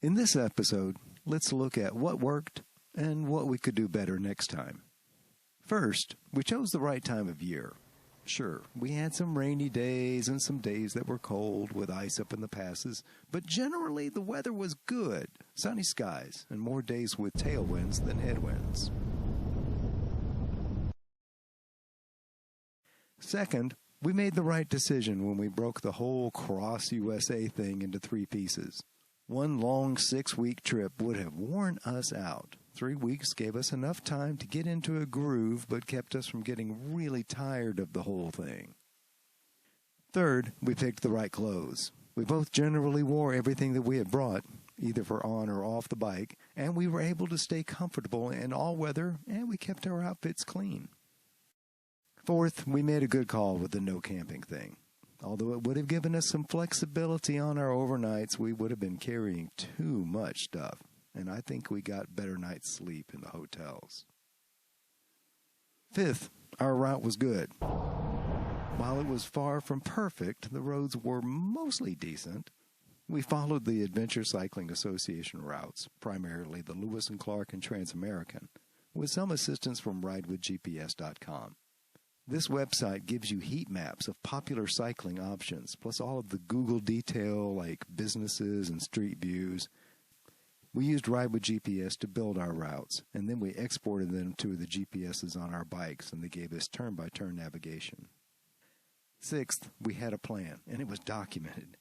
In this episode, let's look at what worked and what we could do better next time. First, we chose the right time of year. Sure, we had some rainy days and some days that were cold with ice up in the passes, but generally the weather was good, sunny skies, and more days with tailwinds than headwinds. Second, we made the right decision when we broke the whole Cross USA thing into 3 pieces. One long 6-week trip would have worn us out. 3 weeks gave us enough time to get into a groove, but kept us from getting really tired of the whole thing. Third, we picked the right clothes. We both generally wore everything that we had brought, either for on or off the bike, and we were able to stay comfortable in all weather, and we kept our outfits clean. Fourth, we made a good call with the no camping thing. Although it would have given us some flexibility on our overnights, we would have been carrying too much stuff, and I think we got better night's sleep in the hotels. Fifth, our route was good. While it was far from perfect, the roads were mostly decent. We followed the Adventure Cycling Association routes, primarily the Lewis and Clark and Transamerican, with some assistance from ridewithgps.com. This website gives you heat maps of popular cycling options, plus all of the Google detail like businesses and street views. We used Ride with GPS to build our routes, and then we exported them to the GPSs on our bikes, and they gave us turn-by-turn navigation. Sixth, we had a plan, and it was documented.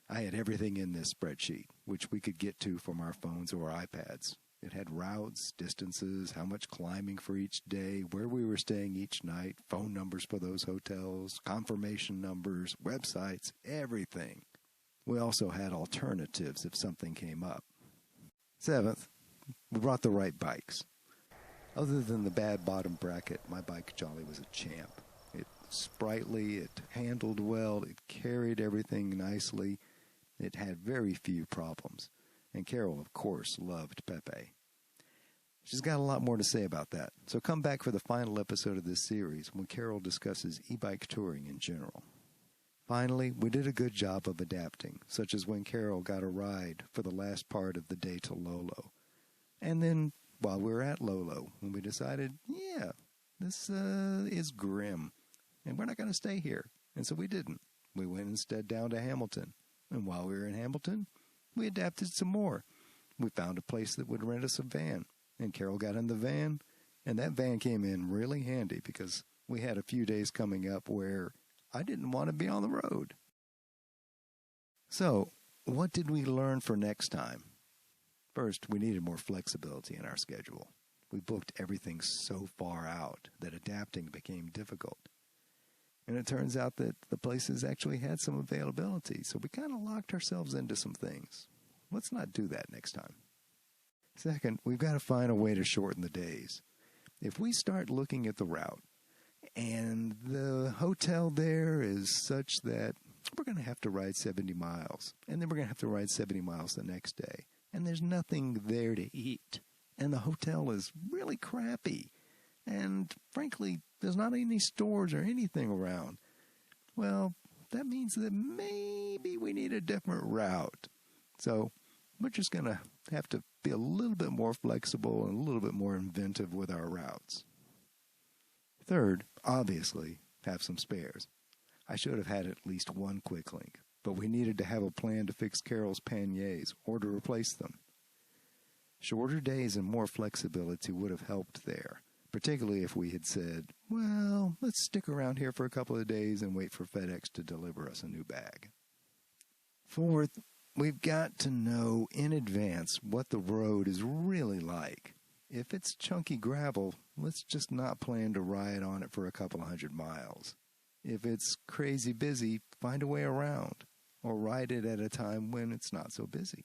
I had everything in this spreadsheet, which we could get to from our phones or iPads. It had routes, distances, how much climbing for each day, where we were staying each night, phone numbers for those hotels, confirmation numbers, websites, everything. We also had alternatives if something came up. Seventh, we brought the right bikes. Other than the bad bottom bracket, my bike Jolly was a champ. It was sprightly, it handled well, it carried everything nicely, it had very few problems. And Carol, of course, loved Pepe. She's got a lot more to say about that, so come back for the final episode of this series when Carol discusses e-bike touring in general. Finally, we did a good job of adapting, such as when Carol got a ride for the last part of the day to Lolo. And then, while we were at Lolo, when we decided, this is grim, and we're not going to stay here. And so we didn't. We went instead down to Hamilton. And while we were in Hamilton, we adapted some more. We found a place that would rent us a van, and Carol got in the van, and that van came in really handy because we had a few days coming up where I didn't want to be on the road. So, what did we learn for next time? First, we needed more flexibility in our schedule. We booked everything so far out that adapting became difficult. And it turns out that the places actually had some availability, so we kind of locked ourselves into some things. Let's not do that next time. Second, we've got to find a way to shorten the days. If we start looking at the route, and the hotel there is such that we're going to have to ride 70 miles, and then we're going to have to ride 70 miles the next day, and there's nothing there to eat, and the hotel is really crappy, and frankly, there's not any stores or anything around. Well, that means that maybe we need a different route. So we're just going to have to be a little bit more flexible and a little bit more inventive with our routes. Third, obviously, have some spares. I should have had at least one quick link, but we needed to have a plan to fix Carol's panniers or to replace them. Shorter days and more flexibility would have helped there, particularly if we had said, well, let's stick around here for a couple of days and wait for FedEx to deliver us a new bag. Fourth, we've got to know in advance what the road is really like. If it's chunky gravel, let's just not plan to ride on it for a couple of 100 miles. If it's crazy busy, find a way around, or ride it at a time when it's not so busy.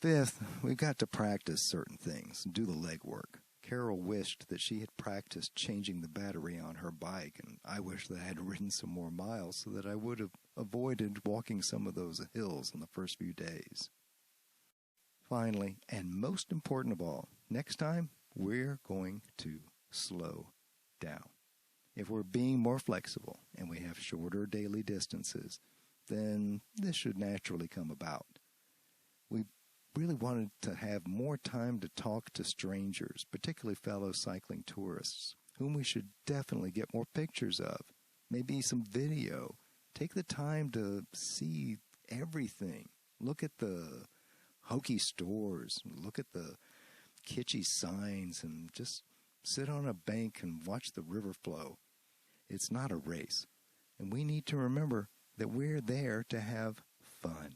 Fifth, we've got to practice certain things and do the legwork. Carol wished that she had practiced changing the battery on her bike, and I wish that I had ridden some more miles so that I would have avoided walking some of those hills in the first few days. Finally, and most important of all, next time, we're going to slow down. If we're being more flexible and we have shorter daily distances, then this should naturally come about. We really wanted to have more time to talk to strangers, particularly fellow cycling tourists, whom we should definitely get more pictures of, maybe some video. Take the time to see everything. Look at the hokey stores, look at the kitschy signs, and just sit on a bank and watch the river flow. It's not a race, and we need to remember that we're there to have fun.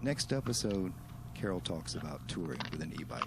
Next episode, Carol talks about touring with an e-bike.